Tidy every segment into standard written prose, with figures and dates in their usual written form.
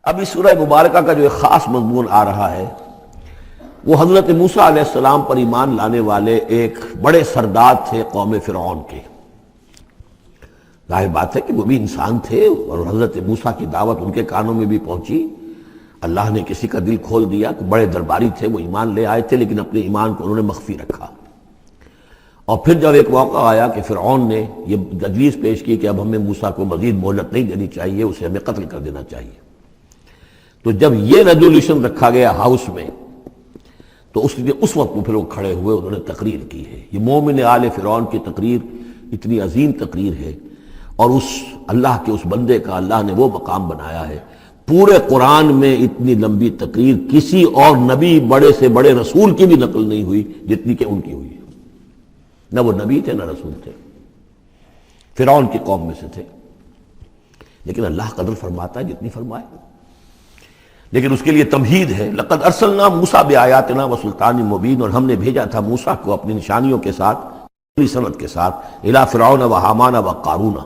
اب اس سورہ مبارکہ کا جو ایک خاص مضمون آ رہا ہے وہ حضرت موسیٰ علیہ السلام پر ایمان لانے والے ایک بڑے سردار تھے قوم فرعون کے۔ ظاہر بات ہے کہ وہ بھی انسان تھے اور حضرت موسیٰ کی دعوت ان کے کانوں میں بھی پہنچی۔ اللہ نے کسی کا دل کھول دیا کہ بڑے درباری تھے، وہ ایمان لے آئے تھے، لیکن اپنے ایمان کو انہوں نے مخفی رکھا۔ اور پھر جب ایک موقع آیا کہ فرعون نے یہ تجویز پیش کی کہ اب ہمیں موسیٰ کو مزید مہلت نہیں دینی چاہیے، اسے ہمیں قتل کر دینا چاہیے، تو جب یہ ریزولوشن رکھا گیا ہاؤس میں تو اس وقت پھر وہ کھڑے ہوئے، انہوں نے تقریر کی ہے۔ یہ مومن آل فرعون کی تقریر اتنی عظیم تقریر ہے، اور اس اللہ کے اس بندے کا اللہ نے وہ مقام بنایا ہے۔ پورے قرآن میں اتنی لمبی تقریر کسی اور نبی بڑے سے بڑے رسول کی بھی نقل نہیں ہوئی جتنی کہ ان کی ہوئی ہے۔ نہ وہ نبی تھے نہ رسول تھے، فرعون کی قوم میں سے تھے، لیکن اللہ قدر فرماتا ہے جتنی فرمائے۔ لیکن اس کے لیے تمہید ہے، لقد ارسلنا موسیٰ بآیاتنا وسلطان مبین، اور ہم نے بھیجا تھا موسیٰ کو اپنی نشانیوں کے ساتھ، پوری سند کے ساتھ، الی فرعون و حامان و قارون،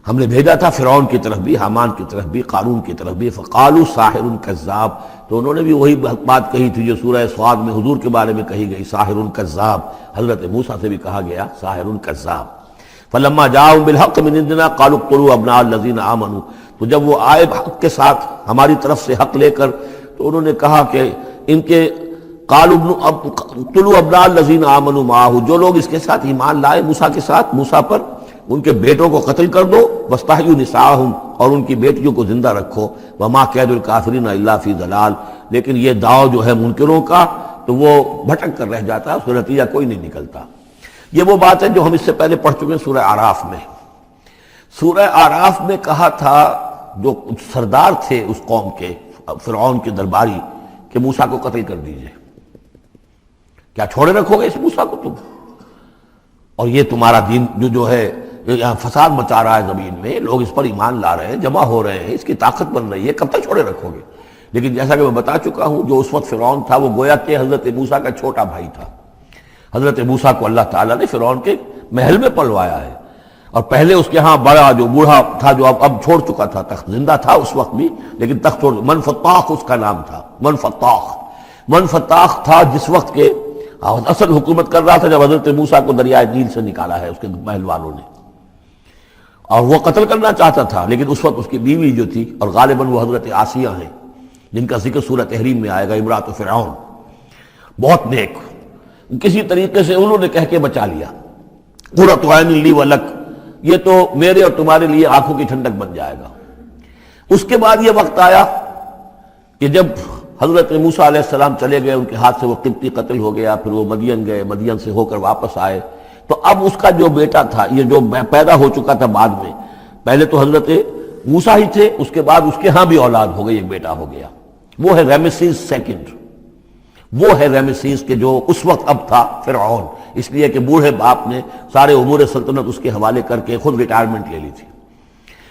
ہم نے بھیجا تھا فرعون کی طرف بھی، حامان کی طرف بھی، قارون کی طرف بھی۔ فقالوا ساحر کذاب، تو انہوں نے بھی وہی بات کہی تھی جو سورہ صاد میں حضور کے بارے میں کہی گئی، ساحر کذاب۔ حضرت موسیٰ سے بھی کہا گیا ساحر کذاب۔ فلما جاءهم بالحق من عندنا قالوا اقتلوا ابناء الذين آمنوا، تو جب وہ آئے حق کے ساتھ ہماری طرف سے حق لے کر، تو انہوں نے کہا کہ ان کے قالوا اقتلوا ابناء الذين آمنوا معه، جو لوگ اس کے ساتھ ایمان لائے موسیٰ کے ساتھ، موسیٰ پر، ان کے بیٹوں کو قتل کر دو، واستحیوا نساءهم، اور ان کی بیٹیوں کو زندہ رکھو، وما کید الکافرین الا فی ضلال، لیکن یہ داؤ جو ہے منکروں کا تو وہ بھٹک کر رہ جاتا ہے، اس کا نتیجہ کوئی نہیں نکلتا۔ یہ وہ بات ہے جو ہم اس سے پہلے پڑھ چکے ہیں سورہ اعراف میں۔ سورہ اعراف میں کہا تھا جو سردار تھے اس قوم کے، فرعون کے درباری، کہ موسیٰ کو قتل کر دیجئے، کیا چھوڑے رکھو گے اس موسیٰ کو تم؟ اور یہ تمہارا دین جو ہے یہاں فساد مچا رہا ہے زمین میں، لوگ اس پر ایمان لا رہے ہیں، جمع ہو رہے ہیں، اس کی طاقت بن رہی ہے، کب تک چھوڑے رکھو گے؟ لیکن جیسا کہ میں بتا چکا ہوں، جو اس وقت فرعون تھا وہ گویا کہ حضرت موسیٰ کا چھوٹا بھائی تھا۔ حضرت موسیٰ کو اللہ تعالیٰ نے فرعون کے محل میں پلوایا ہے، اور پہلے اس کے ہاں بڑا جو بوڑھا تھا جو اب چھوڑ چکا تھا تخت، زندہ تھا اس وقت بھی لیکن تخت چھوڑ، منفتاخ اس کا نام تھا، منفتاخ تھا جس وقت کے اصل حکومت کر رہا تھا جب حضرت موسیٰ کو دریائے نیل سے نکالا ہے اس کے محل والوں نے، اور وہ قتل کرنا چاہتا تھا، لیکن اس وقت اس کی بیوی جو تھی، اور غالباً وہ حضرت آسیہ ہیں جن کا ذکر سورہ تحریم میں آئے گا، امرأۃ فرعون، بہت نیک، کسی طریقے سے انہوں نے کہہ کے بچا لیا، قرۃ عین لی ولک، یہ تو میرے اور تمہارے لیے آنکھوں کی ٹھنڈک بن جائے گا۔ اس کے بعد یہ وقت آیا کہ جب حضرت موسیٰ علیہ السلام چلے گئے، ان کے ہاتھ سے وہ قبطی قتل ہو گیا، پھر وہ مدین گئے، مدین سے ہو کر واپس آئے، تو اب اس کا جو بیٹا تھا، یہ جو پیدا ہو چکا تھا بعد میں، پہلے تو حضرت موسیٰ ہی تھے، اس کے بعد اس کے ہاں بھی اولاد ہو گئی، ایک بیٹا ہو گیا، وہ ہے رامسیس سیکنڈ، وہ ہے رامسیس کے جو اس وقت اب تھا فرعون، اس لیے کہ بوڑھے باپ نے سارے امور سلطنت اس کے حوالے کر کے خود ریٹائرمنٹ لے لی تھی۔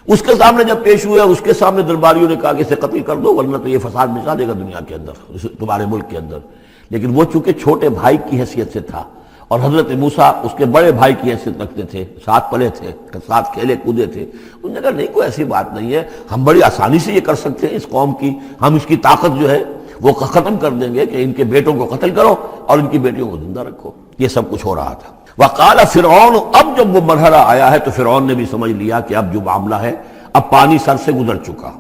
اس کے سامنے جب پیش ہوئے اور اس کے سامنے درباریوں نے کہا کہ اسے قتل کر دو ورنہ تو یہ فساد مچا دے گا دنیا کے اندر، تمہارے ملک کے اندر، لیکن وہ چونکہ چھوٹے بھائی کی حیثیت سے تھا، اور حضرت موسیٰ اس کے بڑے بھائی کی حیثیت رکھتے تھے، ساتھ پلے تھے، ساتھ کھیلے کودے تھے، انہوں نے کہا نہیں کوئی ایسی بات نہیں ہے، ہم بڑی آسانی سے یہ کر سکتے ہیں، اس قوم کی ہم اس کی طاقت جو ہے وہ ختم کر دیں گے کہ ان کے بیٹوں کو قتل کرو اور ان کی بیٹیوں کو زندہ رکھو۔ یہ سب کچھ ہو رہا تھا۔ وقال فرعون، اب جب وہ مرحلہ آیا ہے تو فرعون نے بھی سمجھ لیا کہ اب جو معاملہ ہے، اب پانی سر سے گزر چکا،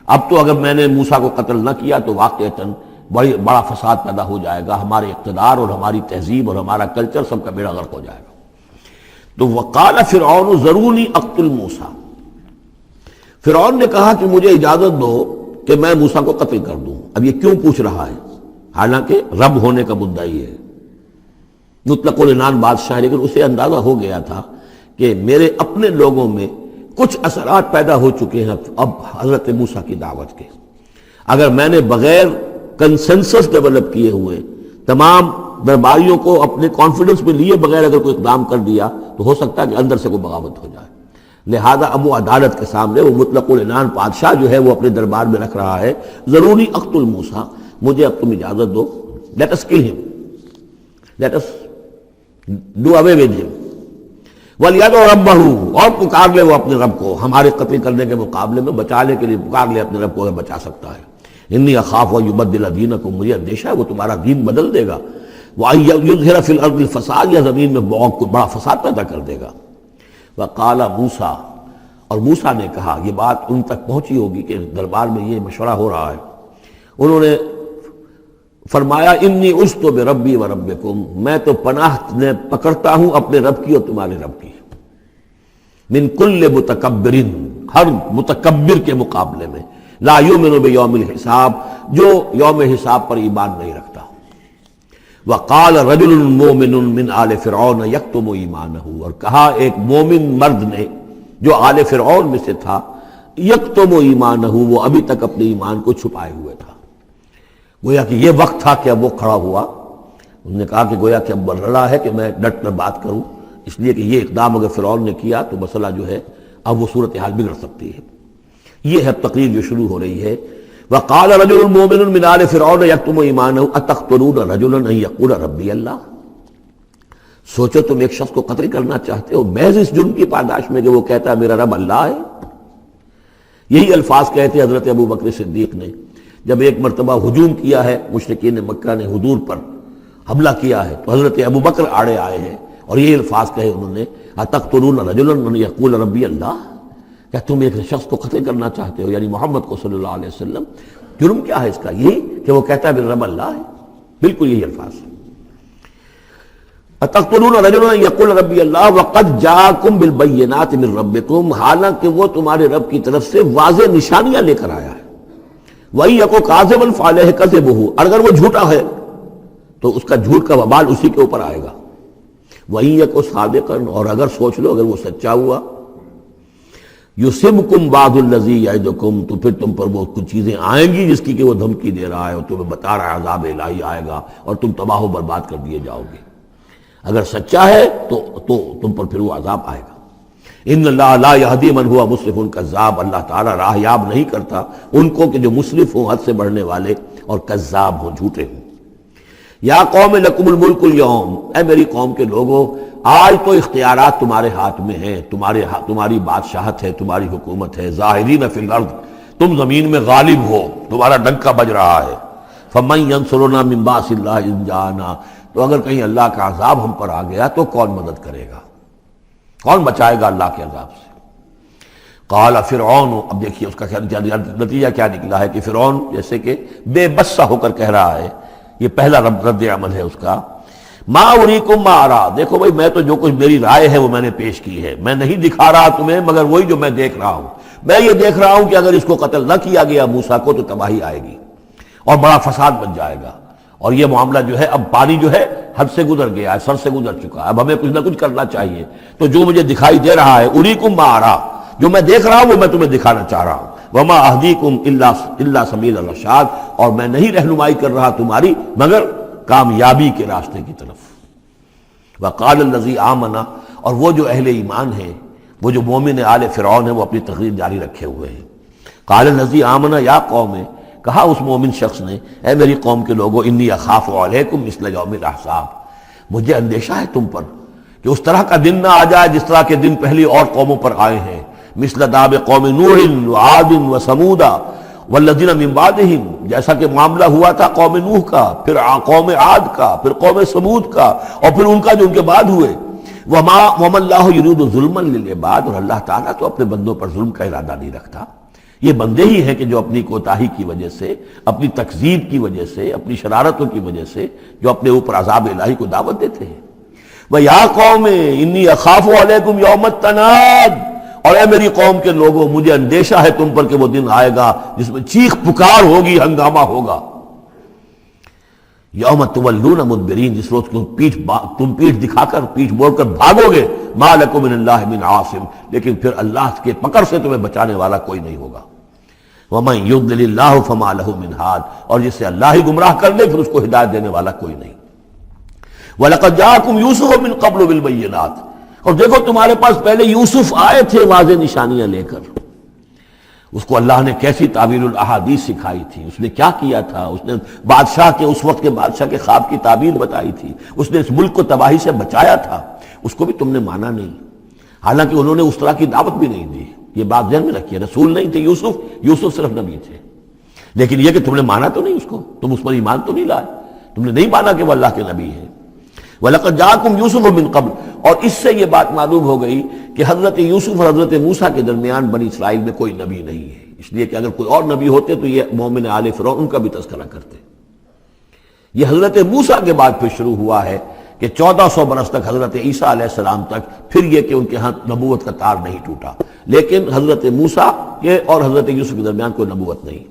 اب تو اگر میں نے موسیٰ کو قتل نہ کیا تو واقعتاً بڑا فساد پیدا ہو جائے گا، ہمارے اقتدار اور ہماری تہذیب اور ہمارا کلچر سب کا بیڑا غرق ہو جائے گا۔ تو وقال فرعون ذرونی اقتل موسیٰ، فرعون نے کہا کہ مجھے اجازت دو کہ میں موسیٰ کو قتل کر دوں۔ اب یہ کیوں پوچھ رہا ہے؟ حالانکہ رب ہونے کا مدعی ہے، مطلق العنان بادشاہ، لیکن اسے اندازہ ہو گیا تھا کہ میرے اپنے لوگوں میں کچھ اثرات پیدا ہو چکے ہیں اب حضرت موسیٰ کی دعوت کے، اگر میں نے بغیر کنسنسس ڈیولپ کیے ہوئے تمام درباریوں کو اپنے کانفیڈنس میں لیے بغیر اگر کوئی اقدام کر دیا تو ہو سکتا ہے کہ اندر سے کوئی بغاوت ہو جائے، لہذا اب وہ عدالت کے سامنے وہ مطلق العنان بادشاہ جو ہے وہ اپنے دربار میں رکھ رہا ہے، ضروری اقتل موسیٰ، مجھے اب تم اجازت دو، late us kill them, let us do away with them. وَلْيَدْعُ رَبَّهُ، اور پکار لے وہ اپنے رب کو، ہمارے قتل کرنے کے مقابلے میں بچانے کے لیے پکار لے اپنے رب کو، اگر بچا سکتا ہے۔ انی اخاف ان یبدل دینکم، مجھے اندیشہ ہے وہ تمہارا دین بدل دے گا، وَأَن یظہر فی الارض الفساد، یا زمین میں بہت بڑا فساد پیدا کر دے گا۔ وقال موسیٰ، اور موسیٰ نے کہا، یہ بات ان تک پہنچی ہوگی کہ دربار میں یہ مشورہ ہو رہا ہے، انہوں نے فرمایا انی عذت بربی وربکم، میں تو پناہ پکڑتا ہوں اپنے رب کی اور تمہارے رب کی، من کل متکبر، ہر متکبر کے مقابلے میں، لا یؤمن بیوم الحساب، جو یوم حساب پر ایمان نہیں رکھتا۔ وقال رجل مومن من آل فرعون یکتم ایمانہ، اور کہا ایک مومن مرد نے جو آل فرعون میں سے تھا، یکتم ایمانہ، وہ ابھی تک اپنے ایمان کو چھپائے ہوئے تھا۔ گویا کہ یہ وقت تھا کہ اب وہ کھڑا ہوا، انہوں نے کہا کہ گویا کہ اب بڑھ رہا ہے کہ میں ڈٹ کر بات کروں، اس لیے کہ یہ اقدام اگر فرعون نے کیا تو مسئلہ جو ہے اب وہ صورتحال بگڑ سکتی ہے۔ یہ ہے تقریر جو شروع ہو رہی ہے۔ وقال رجل مومن من آل فرعون یکتم ایمانہ اتقتلون رجلا ان یقول ربی اللہ، سوچو تم ایک شخص کو قتل کرنا چاہتے ہو محض اس جرم کی پاداش میں کہ وہ کہتا ہے میرا رب اللہ ہے۔ یہی الفاظ کہتے حضرت ابو بکر صدیق نے جب ایک مرتبہ ہجوم کیا ہے، مشرکین مکہ نے حضور پر حملہ کیا ہے، تو حضرت ابو بکر آڑے آئے ہیں اور یہ الفاظ کہے انہوں نے، اتقتلون رجلا ان یقول ربی اللہ، کیا تم ایک شخص کو قتل کرنا چاہتے ہو، یعنی محمد کو صلی اللہ علیہ وسلم؟ جرم کیا ہے اس کا؟ یہی کہ وہ کہتا ہے میرا رب اللہ ہے، بالکل یہی الفاظ۔ اتقتلون رجلا ان یقول ربی اللہ وقد جاءکم بالبینات من ربکم، حالانکہ وہ تمہارے رب کی طرف سے واضح نشانیاں لے کر آیا ہے۔ وَإِن يَكُ كَاذِبًا فَعَلَيْهِ كَذِبُهُ، اگر وہ جھوٹا ہے تو اس کا جھوٹ کا وبال اسی کے اوپر آئے گا۔ وَإِن يَكُ صَادِقًا، اور اگر سوچ لو اگر وہ سچا ہوا، يُصِبْكُمْ بَعْضُ الَّذِي يَعِدُكُمْ، تو پھر تم پر وہ کچھ چیزیں آئیں گی جس کی کہ وہ دھمکی دے رہا ہے اور تمہیں بتا رہا ہے عذاب الہی آئے گا اور تم تباہ و برباد کر دیے جاؤ گے۔ اگر سچا ہے تو تم پر پھر وہ عذاب آئے گا۔ ان اللہ لا یہدی من ہوا مسرف کذاب، اللہ تعالیٰ راہ یاب نہیں کرتا ان کو کہ جو مسرف ہوں، حد سے بڑھنے والے اور کذاب ہوں، جھوٹے ہوں۔ یا قوم لکم الملک اليوم، اے میری قوم کے لوگوں آج تو اختیارات تمہارے ہاتھ میں ہیں، تمہاری بادشاہت ہے، تمہاری حکومت ہے، ظاہرین فی الارض، تم زمین میں غالب ہو، تمہارا ڈنکا بج رہا ہے۔ فمن ینصرنا من باس اللہ ان جاءنا، تو اگر کہیں اللہ کا عذاب ہم پر آ گیا تو کون مدد کرے گا، کون بچائے گا اللہ کے عذاب سے؟ قال فرعون، اب دیکھیے اس کا نتیجہ کیا نکلا ہے کہ فرعون جیسے کہ بے بس سا ہو کر کہہ رہا ہے، یہ پہلا رد عمل ہے اس کا، ما اریکم ما ارا، دیکھو بھائی میں تو جو کچھ میری رائے ہے وہ میں نے پیش کی ہے، میں نہیں دکھا رہا تمہیں مگر وہی جو میں دیکھ رہا ہوں۔ میں یہ دیکھ رہا ہوں کہ اگر اس کو قتل نہ کیا گیا موسیٰ کو تو تباہی آئے گی اور بڑا فساد بن جائے گا، اور یہ معاملہ جو ہے اب پانی جو ہے حد سے گزر گیا ہے، سر سے گزر چکا ہے، اب ہمیں کچھ نہ کچھ کرنا چاہیے۔ تو جو مجھے دکھائی دے رہا ہے اریکم ما ارا، جو میں دیکھ رہا ہوں وہ میں تمہیں دکھانا چاہ رہا ہوں۔ وما اہدیکم الا سبیل الرشاد، اور میں نہیں رہنمائی کر رہا تمہاری مگر کامیابی کے راستے کی طرف۔ وقال الذی آمن، اور وہ جو اہل ایمان ہیں، وہ جو مومن آل فرعون ہیں، وہ اپنی تقریر جاری رکھے ہوئے ہیں۔ قال الذی آمن یا قوم، کہا اس مومن شخص نے اے میری قوم کے لوگوں، انی اخاف علیکم مثل یوم الاحزاب، مجھے اندیشہ ہے تم پر کہ اس طرح کا دن نہ آ جائے جس طرح کے دن پہلی اور قوموں پر آئے ہیں، مثل داب قوم نوح وعاد وثمود والذین من بعدہم، جیسا کہ معاملہ ہوا تھا قوم نوح کا، پھر قوم عاد کا، پھر قوم ثمود کا، اور پھر ان کا جو ان کے بعد ہوئے۔ وما اللہ یرید ظلما للعباد، اور اللہ تعالیٰ تو اپنے بندوں پر ظلم کا ارادہ نہیں رکھتا، یہ بندے ہی ہیں کہ جو اپنی کوتاہی کی وجہ سے، اپنی تکذیب کی وجہ سے، اپنی شرارتوں کی وجہ سے جو اپنے اوپر عذاب الہی کو دعوت دیتے ہیں۔ وَيَا قَوْمِ إِنِّي أَخَافُ عَلَيْكُمْ يَوْمَ التَّنَادِ، اور اے میری قوم کے لوگوں مجھے اندیشہ ہے تم پر کہ وہ دن آئے گا جس میں چیخ پکار ہوگی، ہنگامہ ہوگا۔ یوم تولون مدبرین، جس روز تم پیٹھ دکھا کر، پیٹھ موڑ کر بھاگو گے، ما لکم من اللہ من عاصم، لیکن پھر اللہ کے پکڑ سے تمہیں بچانے والا کوئی نہیں ہوگا۔ ومن یضلل اللہ فما لہ من ہاد، اور جسے اللہ ہی گمراہ کر دے پھر اس کو ہدایت دینے والا کوئی نہیں۔ وَلَقَدْ جَاءَكُمْ يُوسُفُ مِن قَبْلُ بِالْبَيِّنَاتِ، اور دیکھو تمہارے پاس پہلے یوسف آئے تھے واضح نشانیاں لے کر، اس کو اللہ نے کیسی تعبیر الاحادیث سکھائی تھی، اس نے کیا کیا تھا، اس نے بادشاہ کے، اس وقت کے بادشاہ کے خواب کی تعبیر بتائی تھی، اس نے اس ملک کو تباہی سے بچایا تھا، اس کو بھی تم نے مانا نہیں۔ حالانکہ انہوں نے اس طرح کی دعوت بھی نہیں دی. یہ بات ذہن میں رکھیے, رسول نہیں تھے یوسف صرف نبی تھے. لیکن یہ کہ تم نے مانا تو نہیں اس کو, تم اس پر ایمان تو نہیں لائے, تم نے نہیں مانا کہ وہ اللہ کے نبی ہیں. وَلَقَدْ جَاءَكُمْ يُوسُفُ مِنْ قَبْلُ, اور اس سے یہ بات معلوم ہو گئی کہ حضرت یوسف اور حضرت موسیٰ کے درمیان بنی اسرائیل میں کوئی نبی نہیں ہے. اس لیے کہ اگر کوئی اور نبی ہوتے تو یہ مومن آل فرعون ان کا بھی تذکرہ کرتے. یہ حضرت موسیٰ کے بعد پھر شروع ہوا ہے کہ 1400 برس تک حضرت عیسیٰ علیہ السلام تک پھر یہ کہ ان کے ہاں نبوت کا تار نہیں ٹوٹا. لیکن حضرت موسیٰ کے اور حضرت یوسف کے درمیان کوئی نبوت نہیں.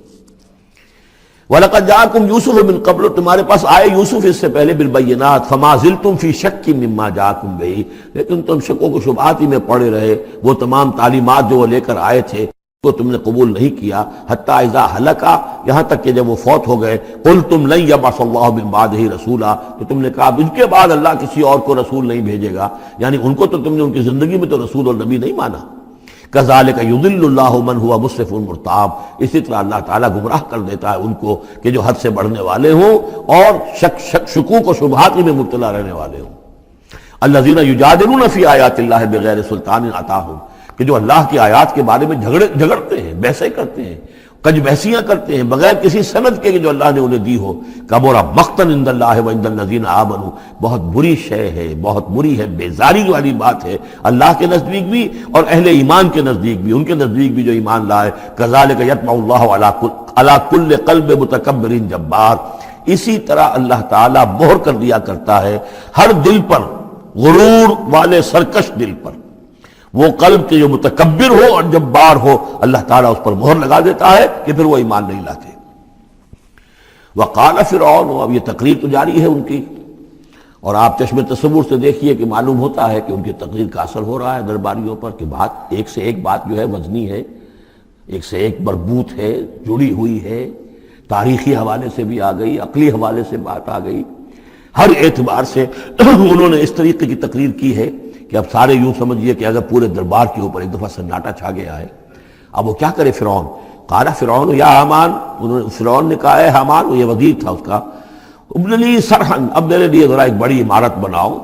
وَلَقَدْ جَاءَكُمْ يُوسُفُ مِنْ قَبْلُ, تمہارے پاس آئے یوسف اس سے پہلے بِالْبَيِّنَاتِ فَمَا زِلْتُمْ فِي شَكٍّ مِّمَّا جَاءَكُمْ بِهِ, لیکن تم شکوں کو شبہات ہی میں پڑے رہے. وہ تمام تعلیمات جو وہ لے کر آئے تھے کو تم نے قبول نہیں کیا. حتیٰ اذا ہلکا, یہاں تک کہ جب وہ فوت ہو گئے. قُلْتُمْ لَن يَبْعَثَ اللَّهُ مِن بَعْدِهِ رَسُولًا, تو تم نے کہا ان کے بعد اللہ کسی اور کو رسول نہیں بھیجے گا. یعنی ان کو تو تم نے ان کی زندگی میں تو رسول اور نبی نہیں مانا. کذالک یضل اللہ من ہوا مسرف مرتاب, اسی طرح اللہ تعالیٰ گمراہ کر دیتا ہے ان کو کہ جو حد سے بڑھنے والے ہوں اور شکوک و شبہات میں مبتلا رہنے والے ہوں. الذین یجادلون فی آیات اللہ بغیر سلطان اتاہم, کہ جو اللہ کی آیات کے بارے میں جھگڑتے ہیں, بحثیں کرتے ہیں, کج بحثیاں کرتے ہیں بغیر کسی سند کے کہ جو اللہ نے انہیں دی ہو. کبر مقتا عند اللہ وعند الذین آمنوا, بہت بری شے ہے, بہت بری ہے, بیزاری والی بات ہے اللہ کے نزدیک بھی اور اہل ایمان کے نزدیک بھی, ان کے نزدیک بھی جو ایمان لائے. کذالک یطبع اللہ علی کل قلب متکبر جبار, اسی طرح اللہ تعالیٰ مہر کر دیا کرتا ہے ہر دل پر, غرور والے سرکش دل پر, وہ قلب کے جو متکبر ہو اور جبار ہو, اللہ تعالیٰ اس پر مہر لگا دیتا ہے کہ پھر وہ ایمان نہیں لاتے. وقال فرعون, اب یہ تقریر تو جاری ہے ان کی, اور آپ چشم تصور سے دیکھیے کہ معلوم ہوتا ہے کہ ان کی تقریر کا اثر ہو رہا ہے درباریوں پر, کہ بات ایک سے ایک بات جو ہے وزنی ہے, ایک سے ایک مربوط ہے, جڑی ہوئی ہے, تاریخی حوالے سے بھی آ گئی, عقلی حوالے سے بات آ گئی, ہر اعتبار سے انہوں نے اس طریقے کی تقریر کی ہے کہ اب سارے یوں سمجھیے کہ اگر پورے دربار کے اوپر ایک دفعہ سناٹا چھا گیا ہے. اب وہ کیا کرے فرعون. قال فرعون یا حامان, فرعون نے کہا ہے حامان, وہ یہ وزیر تھا اس کا, ابن لی صرحا, اب میرے لیے ذرا ایک بڑی عمارت بناؤ,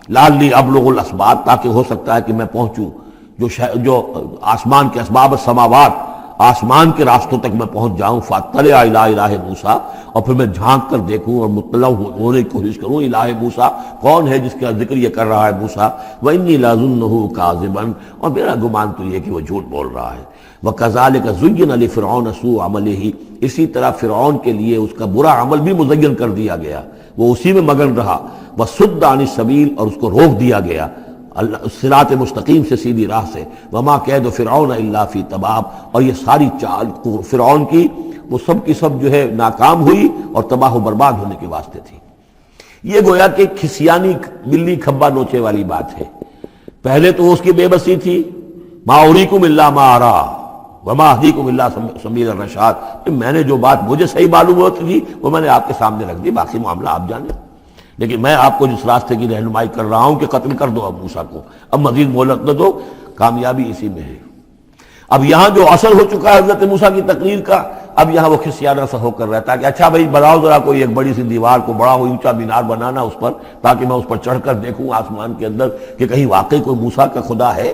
لعلی ابلغ الاسباب, تاکہ ہو سکتا ہے کہ میں پہنچوں جو آسمان کے اسباب السماوات, آسمان کے راستوں تک میں پہنچ جاؤں. فاطلع الی الہ موسیٰ, اور پھر میں جھانک کر دیکھوں اور مطلع ہونے کی کوشش کروں الہ موسیٰ کون ہے جس کا ذکر یہ کر رہا ہے موسیٰ. وانی لاظنہ کاذبا, اور میرا گمان تو یہ کہ وہ جھوٹ بول رہا ہے. وکذالک زین لفرعون سوء عملہ, اسی طرح فرعون کے لیے اس کا برا عمل بھی مزین کر دیا گیا, وہ اسی میں مگن رہا. وصد عن السبیل, اور اس کو روک دیا گیا صراط مستقیم سے, سیدھی راہ سے. وما کید فرعون الا فی تباب, اور یہ ساری چال فرعون کی وہ سب کی سب جو ہے ناکام ہوئی اور تباہ و برباد ہونے کے واسطے تھی. یہ گویا کہ کھسیانی بلی کھبا نوچے والی بات ہے. پہلے تو اس کی بے بسی تھی, ما اریکم الا ما ارا وما اہدیکم الا سبیل الرشاد, میں نے جو بات مجھے صحیح معلوم ہوتی تھی وہ میں نے آپ کے سامنے رکھ دی, باقی معاملہ آپ جانیں. لیکن میں آپ کو جس راستے کی رہنمائی کر رہا ہوں کہ قتل کر دو اب موسیٰ کو, اب مزید مہلت نہ دو, کامیابی اسی میں ہے. اب یہاں جو اثر ہو چکا ہے حضرت موسیٰ کی تقریر کا, اب یہاں وہ کھسیانہ سا ہو کر رہتا ہے کہ اچھا بھائی بناؤ ذرا کوئی ایک بڑی سی دیوار کو, بڑا اونچا مینار بنانا اس پر, تاکہ میں اس پر چڑھ کر دیکھوں آسمان کے اندر کہ کہیں واقعی کوئی موسیٰ کا خدا ہے.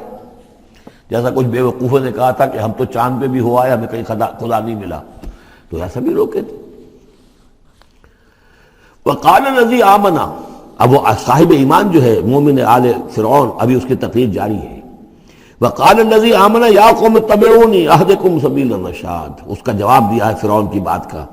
جیسا کچھ بے وقوفوں نے کہا تھا کہ ہم تو چاند پہ بھی ہوا ہے, ہمیں کہیں خدا نہیں ملا, تو ایسا بھی روکے تھے. وقال الذی آمنا, اب وہ صاحب ایمان جو ہے مومن آل فرعون, ابھی اس کی تقریر جاری ہے. وقال الذی آمنا یا قوم اتبعونی اہدکم سبیل الرشاد, اس کا جواب دیا ہے فرعون کی بات کا.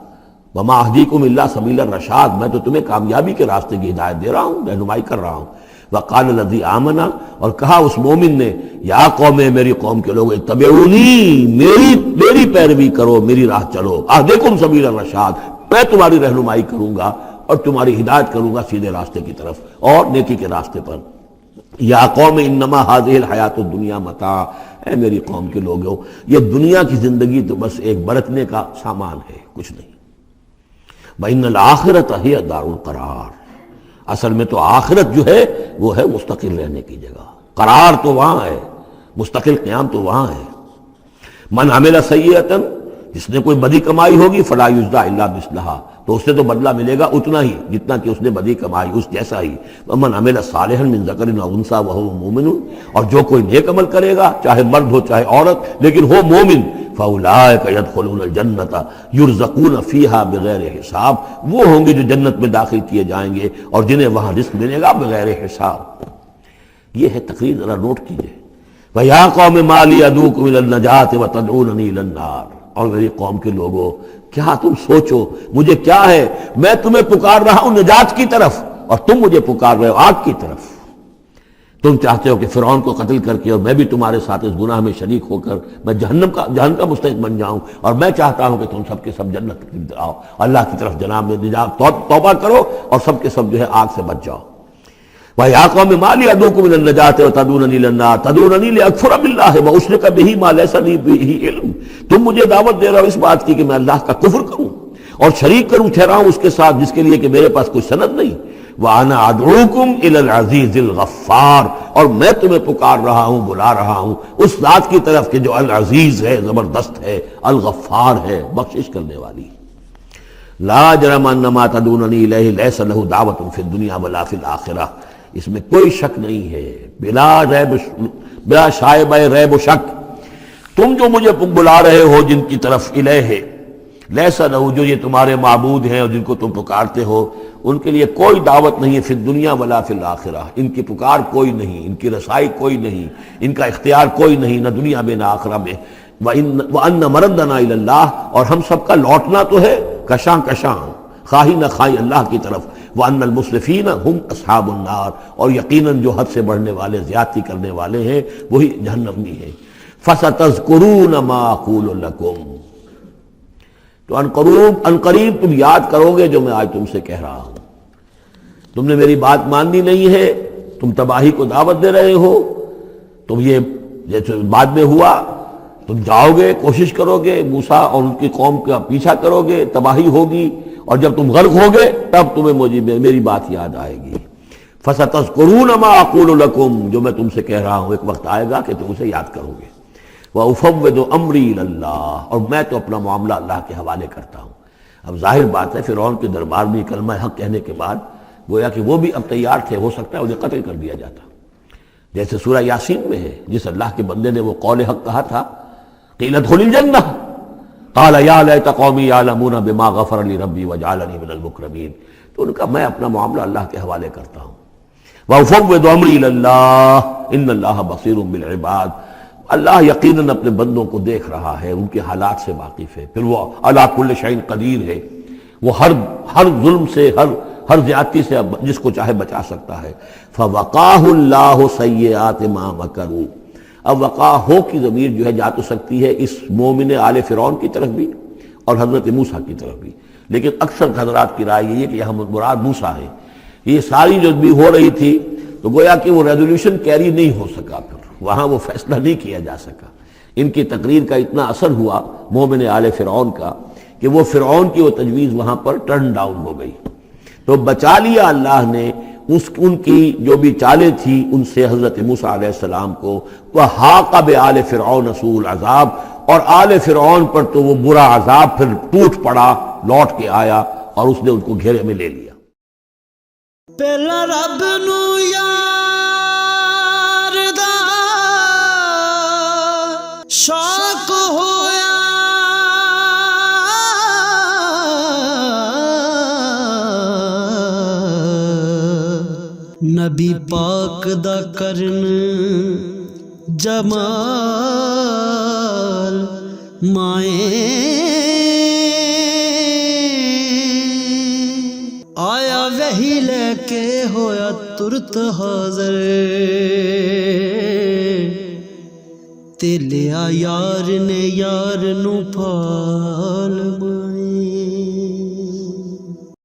وما اہدیکم الا سبیل الرشاد, میں تو تمہیں کامیابی کے راستے کی ہدایت دے رہا ہوں, رہنمائی کر رہا ہوں. وقال الذی آمنا, اور کہا اس مومن نے, یا قوم, میری قوم کے لوگ, اتبعونی, میری پیروی کرو, میری راہ چلو. اہدکم سبیل الرشاد, میں تمہاری رہنمائی کروں گا اور تمہاری ہدایت کروں گا سیدھے راستے کی طرف اور نیکی کے راستے پر. یا قوم انما هذه الحیات الدنیا متاع, اے میری قوم کے لوگوں, یہ دنیا کی زندگی تو بس ایک برتنے کا سامان ہے, کچھ نہیں. وان الاخرۃ ہی دار القرار, اصل میں تو آخرت جو ہے وہ ہے مستقل رہنے کی جگہ, قرار تو وہاں ہے, مستقل قیام تو وہاں ہے. من عمل سیئۃ, جس نے کوئی بدی کمائی ہوگی فلا یجزا الا مثلھا، تو اس سے تو بدلہ ملے گا اتنا ہی جتنا کہ اس نے بدی کمائی، اس جیسا ہی۔ ومن عمل صالحا من ذکر او انثی وہو مؤمن، اور جو کوئی نیک عمل کرے گا چاہے مرد ہو چاہے عورت لیکن ہو مومن، فاولئک یدخلون الجنۃ یرزقون فیہا بغیر حساب، وہ ہوں گے جو جنت میں داخل کیے جائیں گے اور جنہیں وہاں رزق ملے گا بغیر حساب۔ یہ ہے تقریر، ذرا نوٹ کیجئے۔ وَيَا قَوْمِ مَا لِي أَدْعُوكُمْ إِلَى النَّجَاةِ وَتَدْعُونَنِي إِلَى النَّارِ، اور میری قوم کے لوگوں کیا تم سوچو مجھے کیا ہے، میں تمہیں پکار رہا ہوں نجات کی طرف اور تم مجھے پکار رہے ہو آگ کی طرف۔ تم چاہتے ہو کہ فرعون کو قتل کر کے اور میں بھی تمہارے ساتھ اس گناہ میں شریک ہو کر میں جہنم کا مستحق بن جاؤں، اور میں چاہتا ہوں کہ تم سب کے سب جنت کی طرف آؤ، اللہ کی طرف جناب میں نجات توبہ کرو اور سب کے سب جو ہے آگ سے بچ جاؤ۔ وَيَا قَوْمِ مَا لِي أَدْعُوكُمْ إِلَى النَّجَاةِ وَتَدْعُونَنِي إِلَى النَّارِ تَدْعُونَنِي لِأَكْفُرَ بِاللَّهِ وَأُشْرِكَ بِهِ مَا لَيْسَ لِي بِهِ عِلْمٌ، تم مجھے دعوت دے رہے ہو اس بات کی کہ میں اللہ کا کفر کروں اور شریک کروں ٹھہراؤں اس کے ساتھ جس کے لیے کہ میرے پاس کوئی سند نہیں۔ وَأَنَا أَدْعُوكُمْ إِلَى الْعَزِيزِ الْغَفَّارِ، اور میں تمہیں پکار رہا ہوں بلا رہا ہوں اس ذات کی طرف کہ جو العزیز ہے، زبردست ہے، الغفار ہے، بخشش کرنے والی۔ لا جرم ان ما تدعوننی الیہ لیس لہ دعوۃ فی الدنیا ولا فی الآخرہ، اس میں کوئی شک نہیں ہے، بلا شائبہ ریب و شک، تم جو مجھے بلا رہے ہو جن کی طرف الیہ، لیس لہ، جو یہ تمہارے معبود ہیں اور جن کو تم پکارتے ہو ان کے لیے کوئی دعوت نہیں ہے فی الدنیا ولا فی الآخرہ، ان کی پکار کوئی نہیں، ان کی رسائی کوئی نہیں، ان کا اختیار کوئی نہیں، نہ دنیا میں نہ آخرہ میں۔ وَأَنَّ مَرَدَّنَا إِلَى اللَّهِ، اور ہم سب کا لوٹنا تو ہے کشاں کشاں خواہی نہ خواہی اللہ کی طرف۔ وَأَنَّ الْمُسْرِفِينَ هُمْ أَصْحَابُ النَّارِ، اور یقیناً جو حد سے بڑھنے والے زیادتی کرنے والے ہیں وہی جہنمی ہیں۔ فَسَتَذْكُرُونَ مَا أَقُولُ لَكُمْ، تو ان قریب تم یاد کرو گے جو میں آج تم سے کہہ رہا ہوں۔ تم نے میری بات ماننی نہیں ہے، تم تباہی کو دعوت دے رہے ہو، تم یہ جیسے بعد میں ہوا، تم جاؤ گے کوشش کرو گے موسیٰ اور ان کی قوم کا پیچھا کرو گے، تباہی ہوگی، اور جب تم غرق ہوگے تب تمہیں میری بات یاد آئے گی۔ فَسَتَذْكُرُونَ مَا أَقُولُ لَكُمْ، جو میں تم سے کہہ رہا ہوں ایک وقت آئے گا کہ تم اسے یاد کرو گے۔ وَأُفَوِّضُ أَمْرِي إِلَى اللَّهِ، اور میں تو اپنا معاملہ اللہ کے حوالے کرتا ہوں۔ اب ظاہر بات ہے فرعون کے دربار میں کلمہ حق کہنے کے بعد گویا کہ وہ بھی اب تیار تھے، ہو سکتا ہے انہیں قتل کر دیا جاتا، جیسے سورہ یاسین میں ہے جس اللہ کے بندے نے وہ قول حق کہا تھا، قِيلَ ادْخُلِ الْجَنَّةَ قَالَ يَا لَيْتَ قَوْمِي يَعْلَمُونَ بِمَا غَفَرَ لِي رَبِّي وَجَعَلَنِي مِنَ الْمُكْرَمِينَ، تو ان کا میں اپنا معاملہ اللہ کے حوالے کرتا ہوں۔ وَأُفَوِّضُ أَمْرِي إِلَى اللَّهِ إِنَّ اللَّهَ بَصِيرٌ بِالْعِبَادِ، اللہ یقیناً اپنے بندوں کو دیکھ رہا ہے، ان کے حالات سے واقف ہے، پھر وہ علی کل شیء قدیر ہے، وہ ہر ظلم سے ہر زیادتی سے جس کو چاہے بچا سکتا ہے۔ فَوَقَاهُ اللَّهُ سَيِّئَاتِ مَا مَكَرُوا، اب وقع ہو کی ضمیر جو ہے جا تو سکتی ہے اس مومن آل فرعون کی طرف بھی اور حضرت موسیٰ کی طرف بھی، لیکن اکثر حضرات کی رائے یہ ہے کہ یہاں مراد موسیٰ ہے۔ یہ ساری جو بھی ہو رہی تھی تو گویا کہ وہ ریزولوشن کیری نہیں ہو سکا، پھر وہاں وہ فیصلہ نہیں کیا جا سکا، ان کی تقریر کا اتنا اثر ہوا مومن آل فرعون کا کہ وہ فرعون کی وہ تجویز وہاں پر ٹرن ڈاؤن ہو گئی، تو بچا لیا اللہ نے ان کی جو بھی چالیں تھی ان سے حضرت موسیٰ علیہ السلام کو۔ وَحَاقَ بِآلِ فِرْعَوْنَ سُوءُ الْعَذَابِ، اور آل فرعون پر تو وہ برا عذاب پھر ٹوٹ پڑا، لوٹ کے آیا اور اس نے ان کو گھیرے میں لے لیا۔ پہلا رب نو یار دا شوق ہویا، نبی پاک دا کرن جمال مائیں آیا وہی لے کے ہویا ترت حاضر، تے لیا یار نے یار نو پھال مائیں۔